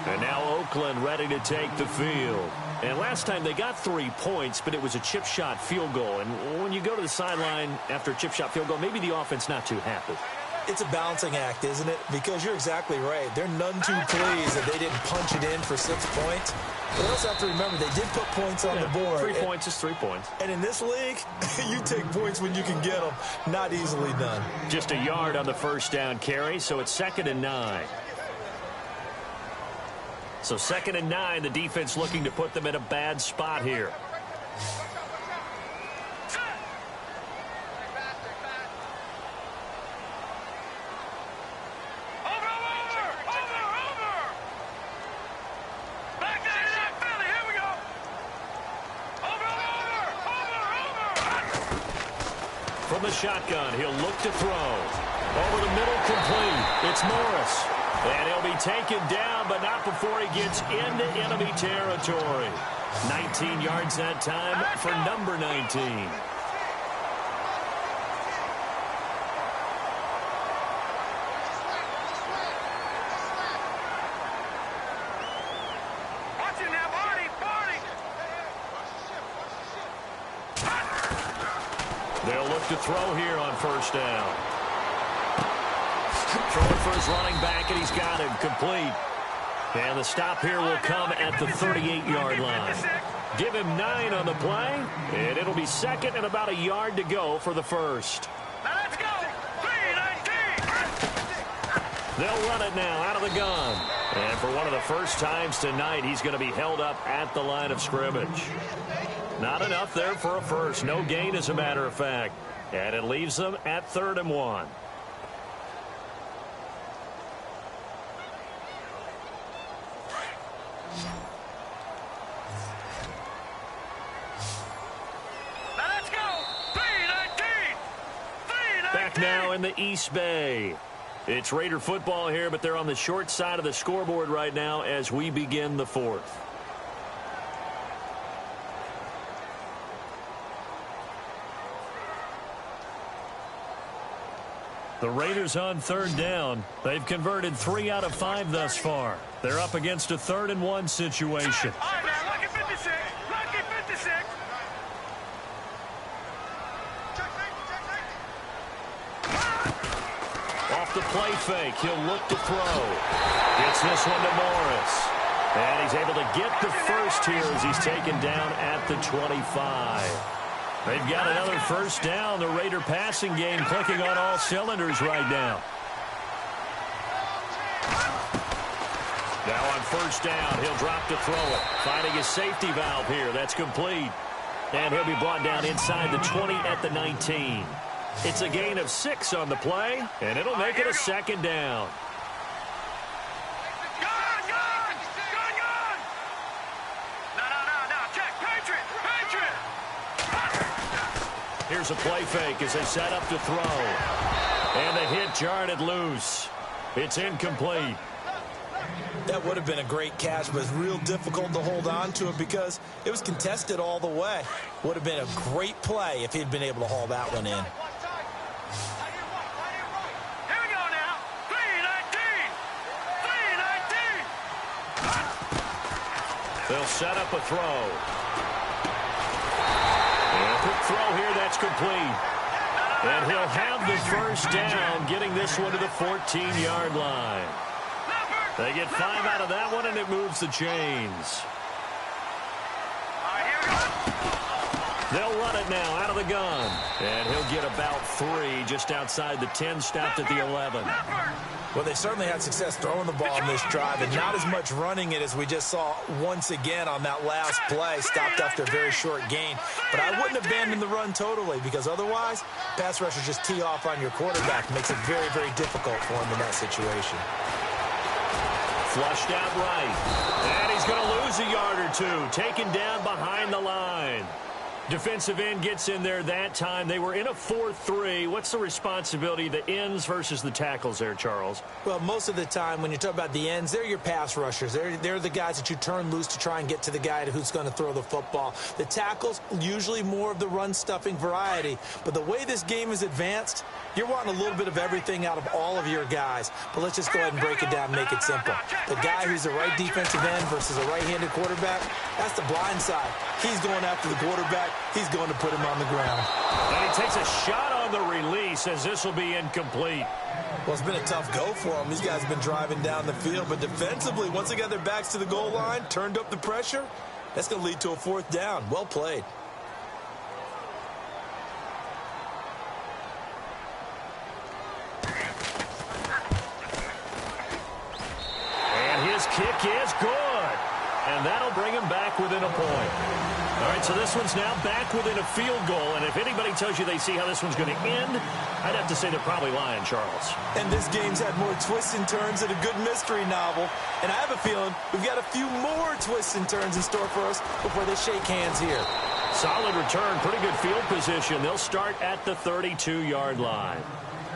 And now Oakland ready to take the field. And last time they got 3 points, but it was a chip shot field goal. And when you go to the sideline after a chip shot field goal, maybe the offense not too happy. It's a balancing act, isn't it? Because you're exactly right. They're none too pleased that they didn't punch it in for 6 points. But also have to remember they did put points on the board. 3 points is 3 points. And in this league, you take points when you can get them. Not easily done. Just a yard on the first down carry, so it's 2nd and 9. So 2nd and 9, the defense looking to put them in a bad spot here. From the shotgun, he'll look to throw. Over the middle, complete. It's Morris. And he'll be taken down, but not before he gets into enemy territory. 19 yards that time for number 19. They'll look to throw here on first down. Throwing for his running back, and he's got him complete. And the stop here will come at the 38-yard line. Give him 9 on the play, and it'll be 2nd and about a yard to go for the first. Now let's go. 3-19. They'll run it now out of the gun. And for one of the first times tonight, he's going to be held up at the line of scrimmage. Not enough there for a first. No gain, as a matter of fact. And it leaves them at 3rd and 1. Back now in the East Bay. It's Raider football here, but they're on the short side of the scoreboard right now as we begin the 4th. The Raiders on 3rd down. They've converted 3 out of 5 thus far. They're up against a 3rd and 1 situation. All right, now, lucky 56. Lucky 56. Off the the play fake. He'll look to throw. Gets this one to Morris. And he's able to get the first here as he's taken down at the 25. They've got another first down. The Raider passing game clicking on all cylinders right now. Now on first down, he'll drop to throw it. Finding his safety valve here. That's complete. And he'll be brought down inside the 20 at the 19. It's a gain of 6 on the play, and it'll make it a second down. Here's a play fake as they set up to throw. And the hit jarred it loose. It's incomplete. That would have been a great catch, but it's real difficult to hold on to it because it was contested all the way. Would have been a great play if he'd been able to haul that one in. Here we go now. 3-19. They'll set up a throw. And a quick throw here, that's complete. And he'll have the first down, getting this one to the 14-yard line. They get 5 out of that one, and it moves the chains. They'll run it now out of the gun. And he'll get about 3 just outside the 10, stopped at the 11. Well, they certainly had success throwing the ball in this drive, and not as much running it as we just saw once again on that last play, stopped after a very short gain. But I wouldn't abandon the run totally, because otherwise, pass rushers just tee off on your quarterback. It makes it very, very difficult for him in that situation. Flushed out right. And he's going to lose a yard or 2. Taken down behind the line. Defensive end gets in there that time. They were in a 4-3. What's the responsibility of the ends versus the tackles there, Charles? Well, most of the time when you talk about the ends, they're your pass rushers. They're the guys that you turn loose to try and get to the guy who's going to throw the football. The tackles, usually more of the run-stuffing variety. But the way this game is advanced, you're wanting a little bit of everything out of all of your guys. But let's just go ahead and break it down and make it simple. The guy who's the right defensive end versus a right-handed quarterback, that's the blind side. He's going after the quarterback. He's going to put him on the ground. And he takes a shot on the release as this will be incomplete. Well, it's been a tough go for them. These guys have been driving down the field. But defensively, once they got their backs to the goal line, turned up the pressure, that's going to lead to a 4th down. Well played. And his kick is good. And that'll bring him back within a point. All right, so this one's now back within a field goal. And if anybody tells you they see how this one's going to end, I'd have to say they're probably lying, Charles. And this game's had more twists and turns than a good mystery novel. And I have a feeling we've got a few more twists and turns in store for us before they shake hands here. Solid return, pretty good field position. They'll start at the 32-yard line.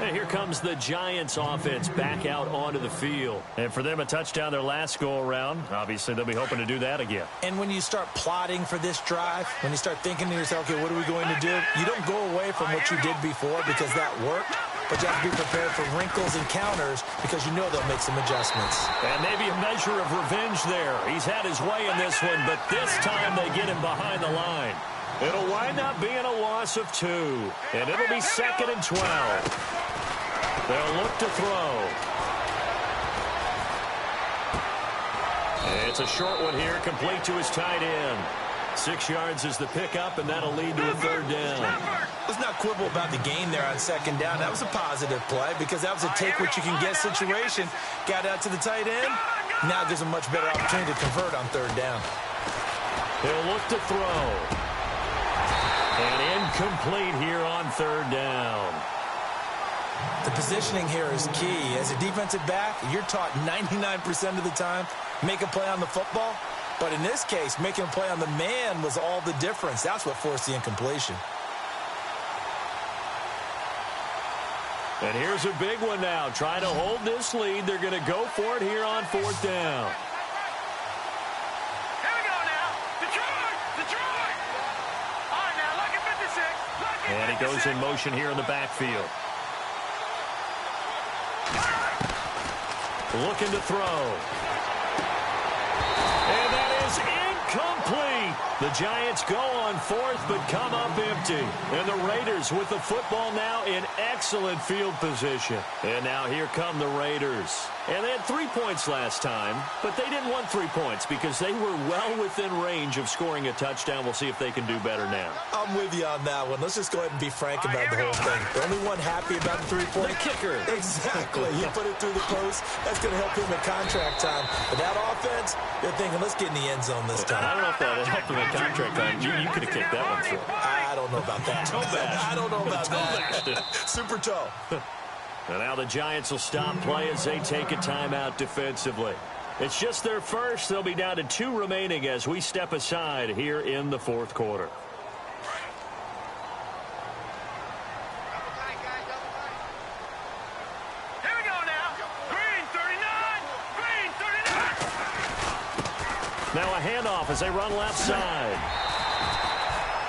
And here comes the Giants offense back out onto the field. And for them, a touchdown their last go-around. Obviously, they'll be hoping to do that again. And when you start plotting for this drive, when you start thinking to yourself, okay, what are we going to do? You don't go away from what you did before because that worked. But you have to be prepared for wrinkles and counters because you know they'll make some adjustments. And maybe a measure of revenge there. He's had his way in this one, but this time they get him behind the line. It'll wind up being a loss of 2. And it'll be 2nd and 12. They'll look to throw. It's a short one here, complete to his tight end. 6 yards is the pickup, and that'll lead to a 3rd down. Let's not quibble about the gain there on 2nd down. That was a positive play because that was a take-what-you-can-get situation. Got out to the tight end. Now gives a much better opportunity to convert on 3rd down. He'll look to throw. And incomplete here on 3rd down. The positioning here is key. As a defensive back, you're taught 99% of the time, make a play on the football. But in this case, making a play on the man was all the difference. That's what forced the incompletion. And here's a big one now. Trying to hold this lead. They're going to go for it here on 4th down. Here we go now. Detroit! Detroit! All right, now, lucky 56. And he goes in motion here in the backfield. Looking to throw. And that is incomplete. The Giants go on fourth, but come up empty. And the Raiders with the football now in excellent field position. And now here come the Raiders. And they had 3 points last time, but they didn't want 3 points because they were well within range of scoring a touchdown. We'll see if they can do better now. I'm with you on that one. Let's just go ahead and be frank about the whole thing. The only one happy about the 3-point. The kicker. Exactly. You put it through the post. That's going to help him at contract time. But that offense, they're thinking, let's get in the end zone this time. I don't know if that helped him at contract time. You could have kicked that one through. I don't know about that. Toe bash. I don't know about toe that. Bash. Super toe. And now the Giants will stop play as they take a timeout defensively. It's just their first. They'll be down to 2 remaining as we step aside here in the fourth quarter. Here we go now. Green 39. Green 39. Now a handoff as they run left side.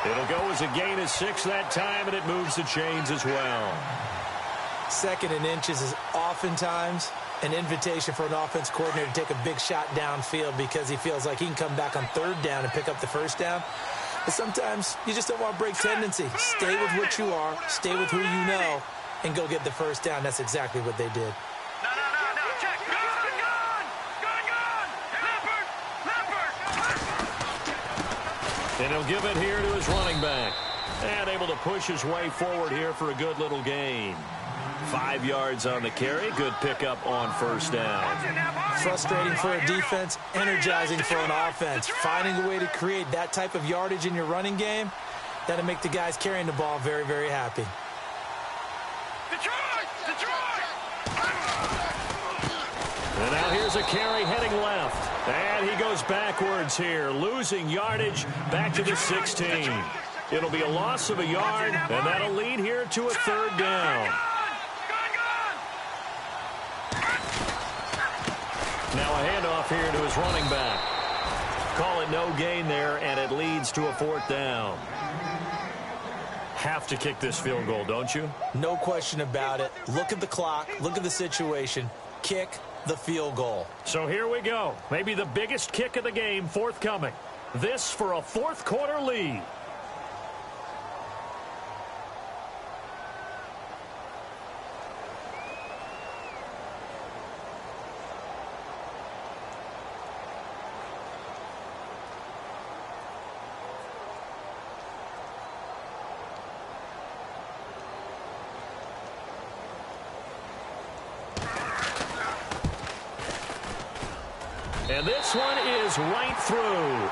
It'll go as a gain of 6 that time, and it moves the chains as well. 2nd and inches is oftentimes an invitation for an offense coordinator to take a big shot downfield because he feels like he can come back on 3rd down and pick up the 1st down. But sometimes you just don't want to break tendency. Stay with what you are, stay with who you know, and go get the 1st down. That's exactly what they did. No. Check. Gone. Leopard. And he'll give it here to his running back. And able to push his way forward here for a good little gain. 5 yards on the carry. Good pickup on 1st down. Frustrating for a defense, energizing for an offense. Finding a way to create that type of yardage in your running game, that'll make the guys carrying the ball very, very happy. Detroit. And now here's a carry heading left. And he goes backwards here, losing yardage back to the 16. It'll be a loss of a yard, and that'll lead here to a 3rd down. Now a handoff here to his running back. Call it no gain there, and it leads to a 4th down. Have to kick this field goal, don't you? No question about it. Look at the clock. Look at the situation. Kick the field goal. So here we go. Maybe the biggest kick of the game forthcoming. This for a 4th quarter lead. And this one is right through.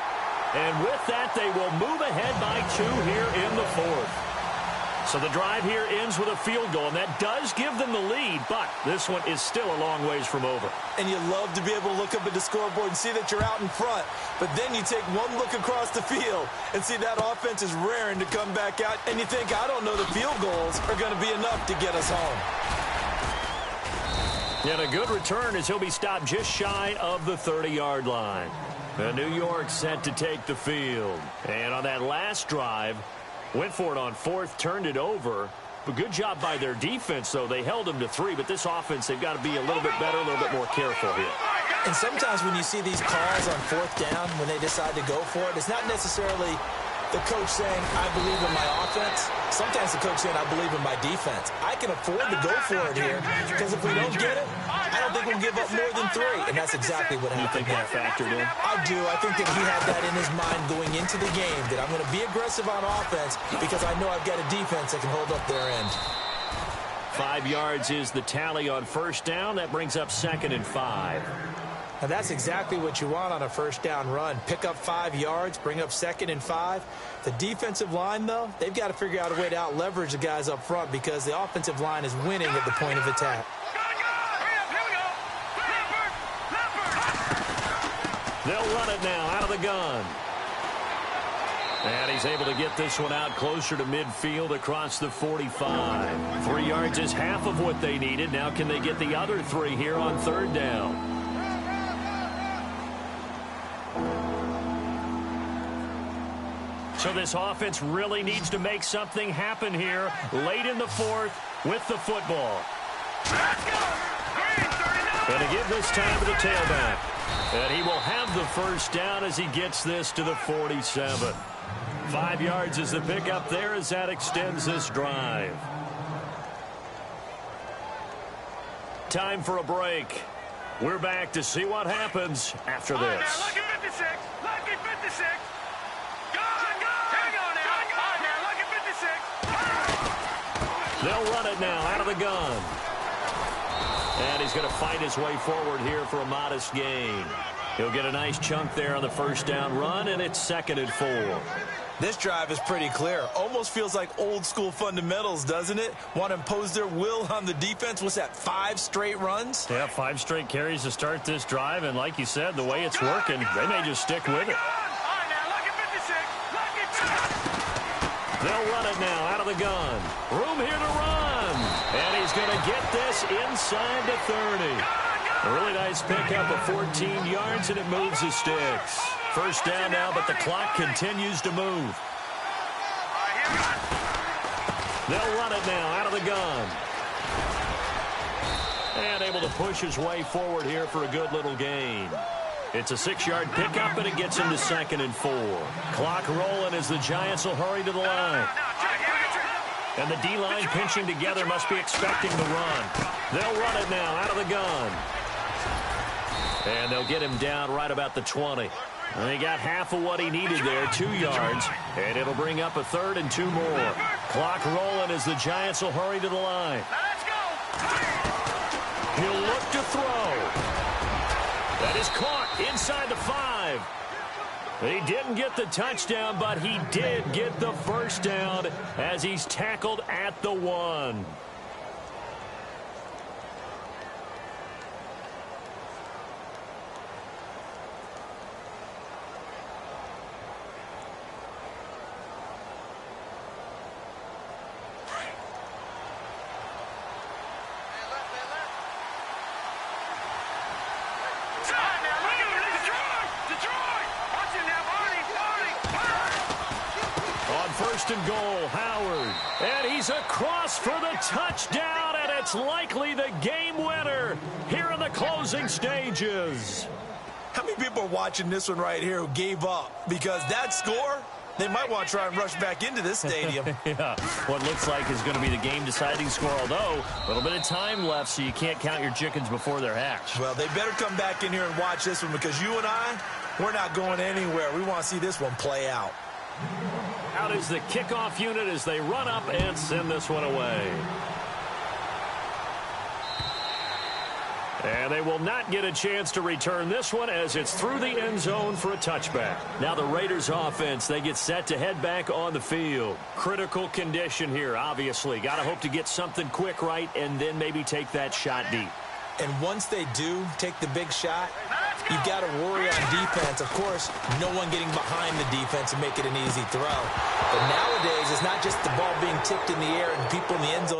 And with that, they will move ahead by 2 here in the 4th. So the drive here ends with a field goal, and that does give them the lead, but this one is still a long ways from over. And you love to be able to look up at the scoreboard and see that you're out in front, but then you take one look across the field and see that offense is raring to come back out, and you think, I don't know, the field goals are going to be enough to get us home. And a good return as he'll be stopped just shy of the 30-yard line. And New York set to take the field. And on that last drive, went for it on 4th, turned it over. But good job by their defense, though. They held them to 3, but this offense, they've got to be a little bit better, a little bit more careful here. And sometimes when you see these calls on 4th down, when they decide to go for it, it's not necessarily the coach saying, I believe in my offense. Sometimes the coach saying, I believe in my defense. I can afford to go for it here because if we don't get it, I don't think we'll give up more than 3. And that's exactly what happened. You think that factored in? I do. I think that he had that in his mind going into the game, that I'm going to be aggressive on offense because I know I've got a defense that can hold up their end. 5 yards is the tally on 1st down. That brings up 2nd and 5. Now that's exactly what you want on a 1st down run. Pick up 5 yards, bring up 2nd and 5. The defensive line, though, they've got to figure out a way to out-leverage the guys up front because the offensive line is winning at the point of attack. They'll run it now out of the gun. And he's able to get this one out closer to midfield across the 45. 3 yards is half of what they needed. Now can they get the other 3 here on 3rd down? So this offense really needs to make something happen here late in the 4th with the football. And to give this time to the tailback. And he will have the first down as he gets this to the 47. 5 yards is the pickup there as that extends this drive. Time for a break. We're back to see what happens after this. Now, lucky 56. Lucky 56. Go on, go on. Hang on now. All right, now, lucky 56. They'll run it now out of the gun. And he's going to fight his way forward here for a modest gain. He'll get a nice chunk there on the first down run, and it's 2nd and 4. This drive is pretty clear. Almost feels like old school fundamentals, doesn't it? Want to impose their will on the defense. What's that, 5 straight runs? Yeah, 5 straight carries to start this drive, and like you said, the way it's working, they may just stick with it. All right, now, lucky 56. Lucky 56. They'll run it now out of the gun. Room here to run. And he's going to get this inside the 30. A really nice pickup of 14 yards, and it moves the sticks. First down now, but the clock continues to move. They'll run it now out of the gun. And able to push his way forward here for a good little gain. It's a 6-yard pickup, and it gets him to 2nd and 4. Clock rolling as the Giants will hurry to the line. And the D-line pinching together must be expecting the run. They'll run it now out of the gun. And they'll get him down right about the 20. And he got half of what he needed there, 2 yards. And it'll bring up a 3rd and 2 more. Clock rolling as the Giants will hurry to the line. Let's go. He'll look to throw. That is caught inside the 5. He didn't get the touchdown, but he did get the first down as he's tackled at the 1. First and goal, Howard. And he's across for the touchdown, and it's likely the game winner here in the closing stages. How many people are watching this one right here who gave up? Because that score, they might want to try and rush back into this stadium. Yeah, what looks like is going to be the game-deciding score, although a little bit of time left, so you can't count your chickens before they're hatched. Well, they better come back in here and watch this one, because you and I, we're not going anywhere. We want to see this one play out. Out is the kickoff unit as they run up and send this one away. And they will not get a chance to return this one as it's through the end zone for a touchback. Now the Raiders offense, they get set to head back on the field. Critical condition here, obviously. Got to hope to get something quick right and then maybe take that shot deep. And once they do take the big shot, you've got to worry on defense. Of course, no one getting behind the defense and make it an easy throw. But nowadays, it's not just the ball being tipped in the air and people in the end zone.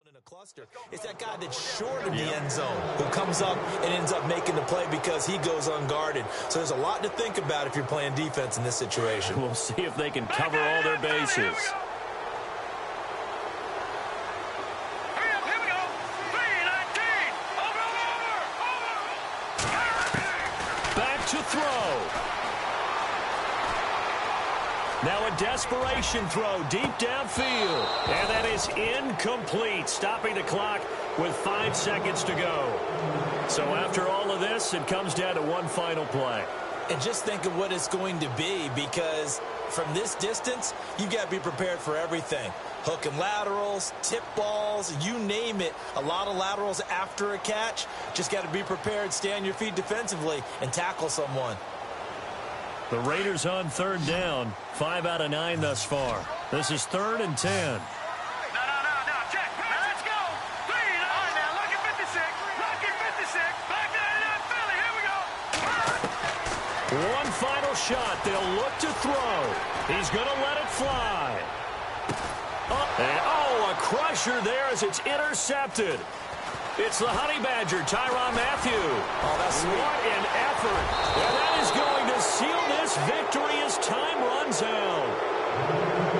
In a cluster. It's that guy that's short of the end zone who comes up and ends up making the play because he goes unguarded. So there's a lot to think about if you're playing defense in this situation. We'll see if they can cover all their bases. Hurry up, here we go. 3:19. Over. to throw. Now a desperation throw deep downfield. And that is incomplete, stopping the clock with 5 seconds to go. So after all of this, it comes down to one final play. And just think of what it's going to be, because from this distance, you've got to be prepared for everything. Hook and laterals, tip balls, you name it. A lot of laterals after a catch. Just got to be prepared, stay on your feet defensively, and tackle someone. The Raiders on third down. 5 out of 9 thus far. This is 3rd and 10. No, check. Now let's go. All right, now, lucky 56. Lucky 56. Back there in Philly. Here we go. One final shot. They'll look to throw. He's going to let it fly. A crusher there as it's intercepted. It's the Honey Badger, Tyrann Mathieu. Oh, that's sweet. What an effort. And that is going to seal this victory as time runs out.